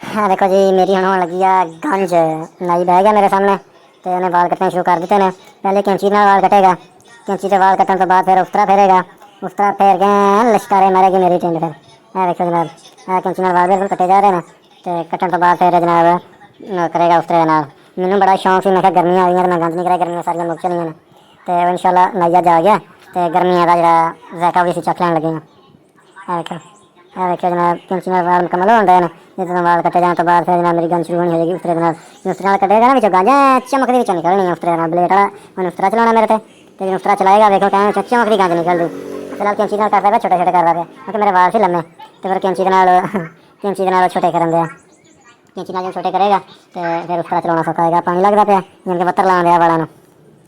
हाँ देखो जी, मेरी हुण होण लगी आ गंज। नाई बह गया मेरे सामने तो उन्हें वाल कटने शुरू कर दिते ने। पहले कैंची नाल वाल कटेगा, कैंची से वाल कटने तो बाद फिर उस्तरा फेरेगा, उस्तरा फेर के लश्कारे मारेगी मेरी टिंड। फिर देखो जनाब, कैंची नाल वाल बिल्कुल कटे जा रहे हैं तो कटन तो बाद फिर जनाब करेगा उस्तरे नाल। मैनू बड़ा शौक सी, मैं कहा गर्मियां आ गई, मैं गंज नहीं कराया, गर्मियां सारियां मुक चलियां ने तो इंशाल्लाह नाई अज आ गया तो गर्मियां का जो जायका भी चख लैन लगे हैं। देखो जनाब, कैंची नाल वाल मुकम्मल हो गए हैं। जितना वाल कटे जाने तो बाद फिर जनाब मेरी गंज शुरू होनी हो जाएगी उस्तरे नाल। उस्तरे नाल कटेगा ना विचों गंज चमकदी विचों निकलनी है उस्तरे नाल। ब्लेड वाला मैंने उस्तरा चलाना मेरे ते जो उस्तरा चलाएगा देखो कैं चमकदी गंज निकलदी। फिलहाल कैंची नाल करता है छोटे छोटे कर रहा है क्योंकि मेरे वाल से लम्बे तो फिर कैंची के नाल छोटे करन दिया। कैंची नाल जो छोटे करेगा तो फिर उस्तरा चलाना सौखा होगा। पानी लगता पाया जिनके बत्तर लाने दिया वालों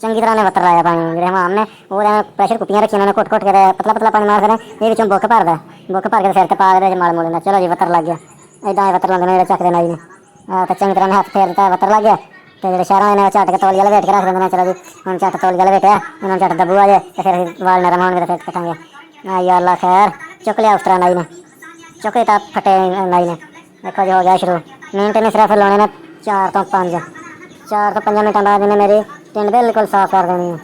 चंगी तरह ने बत्तर लाया पानी जो हमाम ने वो प्रेशर कुप्पियाँ रखी उन्होंने घुट घुट के पतला पतला पानी मार देने ये बुक भरदा बुक भर के सिर ते पा के माल मूल चलो जी बत्तर लग गया। इदा बत्तर लाते मेरे चकते नाई ने तो चंगी तरह ने हथ फेर दिता बत्तर लग गया तो जो शहरों ने झट के तौलिया लपेट के रख देंगे। चलो जी हम झट तौलिया लपेटिया उन्होंने झट दब्बू आ जाए तो फिर वाल नरम होंगे तो फिर कटांगे। या अल्लाह खैर चुक लिया उस्तरा नाई ने चुक दिता फटे नाई ने। देखो जी हो गया शुरू मिनट ने सिर्फ लाने ने 4 तो 5 मिनटों बाद इन्हें मेरी टिंड बिल्कुल साफ कर देनी है।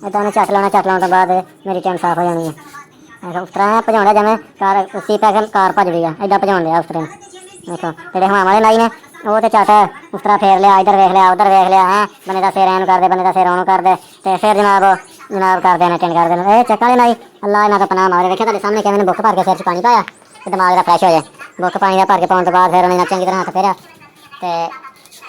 इदा ने झट लाने तो बाद मेरी टिंड साफ हो जानी है। उस तरह भजाने जिमें कार उसी पैसे कार भज गई है इदा भजा लिया उस तरह। देखो जो हवा वाले नाई ने वो तो झट उस तरह फेर लिया इधर वेख लिया उधर वेख लिया है बने का सिर एन कर दे बने का सिर ओन कर दे तो फिर जनाब कर देना टिंड कर देना। चक्का वाले नाई अल्लाह इन्हों का पनाह मारे। देखिए तेरे सामने मैंने बुक भर के सिर च पानी पाया तो दिमाग का फ्रैश हो जाए। बुक पानी का भर के पाने तो बाद फिर उन्हें चंगी तरह हथ फेरिया तो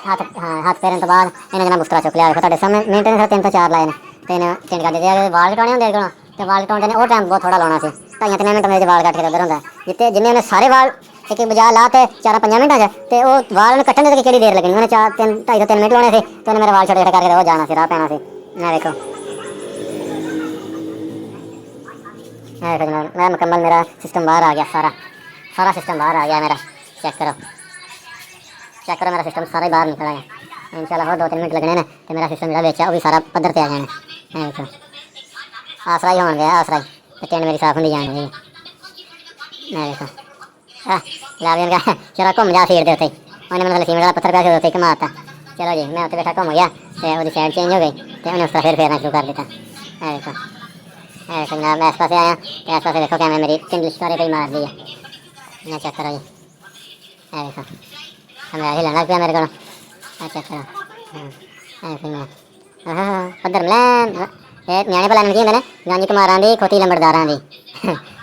हाथ फेरन तो बाद इन्हें जना उस्तरा चुक लिया। देखो तेरे सामने मिनट ने 3 तो 4 लाए ने तो इन्हें टिंड कर दिया। वाल कटाने होंगे तो वाल कटाने और टाइम बहुत थोड़ा लाना से 2-3 मिनट में वाल कट के उधर होंगे जितने जिन्हें उन्हें सारे वाल एक बजा ला तो 4-5 मिनट तो वो वाल उन्हें कट्टने की केड़ी देर लगनी उन्हें 2.5-3 मिनट लाने थे तो उन्हें मेरे वाल छोटे छोटे करके वो जाना से राह पैना से। मैं देखो मैं मुकम्मल मेरा सिस्टम बाहर आ गया सारा सिस्टम बाहर आ गया मेरा। चेक करो मेरा सिस्टम सारा ही बाहर निकल आया। इंशाल्लाह और 2-3 मिनट लगने ने तो मेरा सिस्टम जो बेचा वो भी सारा पद्धर पे आ जाना है। आसरा ही हो गया आसरा ही तो टिंड मेरी साफ होती जानी है। मैं देखो लाभ का चलो घूम जा सीट देते उन्हें मैंने सीमेंट वाला पत्थर पैसे देते घुमाता। चलो जी मैं उत्ते बैठा घूम गया तो वो साइड चेंज हो गई तो उन्हें उसका फिर फेरना शुरू कर दिता। देखो जनाब मैं इस पास आया तो इस पास देखो क्या मैं मेरी टिंड लिश्कारे पे ही मार दी है। मैं चेक करो जी देखो हमें ऐसे लग पिया मेरे को चेक करो पद्धर मलैन न्याणे भला की होंगे गंज कुमारां दी खोती लंबड़दारां दी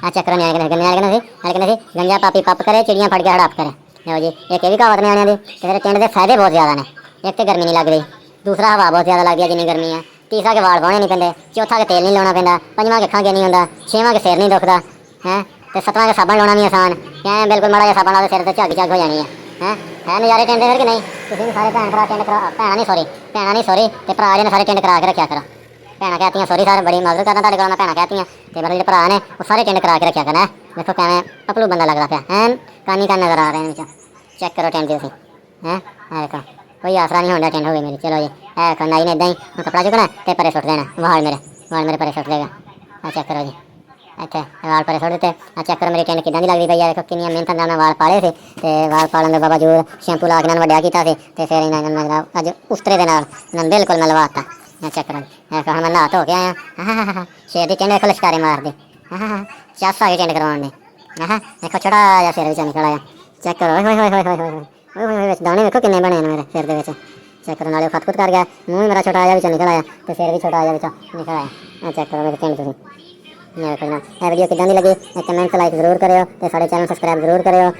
चक्कर न्याणे कहने गंजा पापी पप करे चिड़ियाँ फट के हड़प करे। लो जी एक ये भी कहावत न्याणिया दी तो फिर टिंड के फायदे बहुत ज़्यादा ने। एक तो गर्मी नहीं लग रही दूसरा हवा बहुत ज़्यादा लगती है जिन्नी गर्मी है तीसरा के वाल बाहने नहीं पेंदे चौथा के तेल नहीं लाना पैंदा पंजवां के खांगे नहीं होंदा छेवां के सिर नहीं दुखदा है तो सतवां के साबन लाना भी आसान क्या बिल्कुल माड़ा जिहा साबन ला सिर ते झग हो जानी है नज़ारे टिंड फिर कि नहीं। तुसीं सारे भैन भरा टिंड करा भैणा नहीं सॉरी तो भरा जिन्हें सारे टिंड करा के रखा करो। भैन कहती सॉरी सारे बड़ी मदद करना तेरे को मैं भैन कहती तो मेरे जो भरा ने वो सारे टिंड करा के रखा करना। देखो कैमें पपलू बंदा लगता पाया हैं कानी का नज़र आ रहे हैं चेक करो टिंड तुसीं हैं देखो कोई आसरा नहीं होंगे टिंड हो गई मेरी। चलो जी देखो नाई ने इदा ही कपड़ा चुकना तो परे सुट देना वाल मेरे परे सुट देगा। चेक करो जी इतने वाल परे सुट देते चेक करो मेरी टिंड किदां दी लगती पई है। देखो कितनी मेहनत नाल मैं वाल पाले थे तो वाल पालन के बावजूद शैंपू ला के इन्होंने वड्या किया तो फिर इन्होंने अज उस्तरे के नाल इन्होंने बिल्कुल मैं लवाता। चेक करो देखो हम मैं नहा धो के आया शेर की टिंड देखो लश्कारे मार दी चस आ गई टिंड करवाने दी देखो छोटा जहा सिर बिच निकल आया। चेक करो दाने देखो किन्ने बने मेरे सिर के चेक करो नाले खत कर गया मूँह भी मेरा छोटा आया बिच निकल आया तो सिर भी छोटा आया बिच निकल आया। चेक करो मेरे टिंड तुसीं वीडियो किदां दी लगी कमेंट लाइक जरूर करियो तो सारे चैनल सब्सक्राइब जरूर करियो।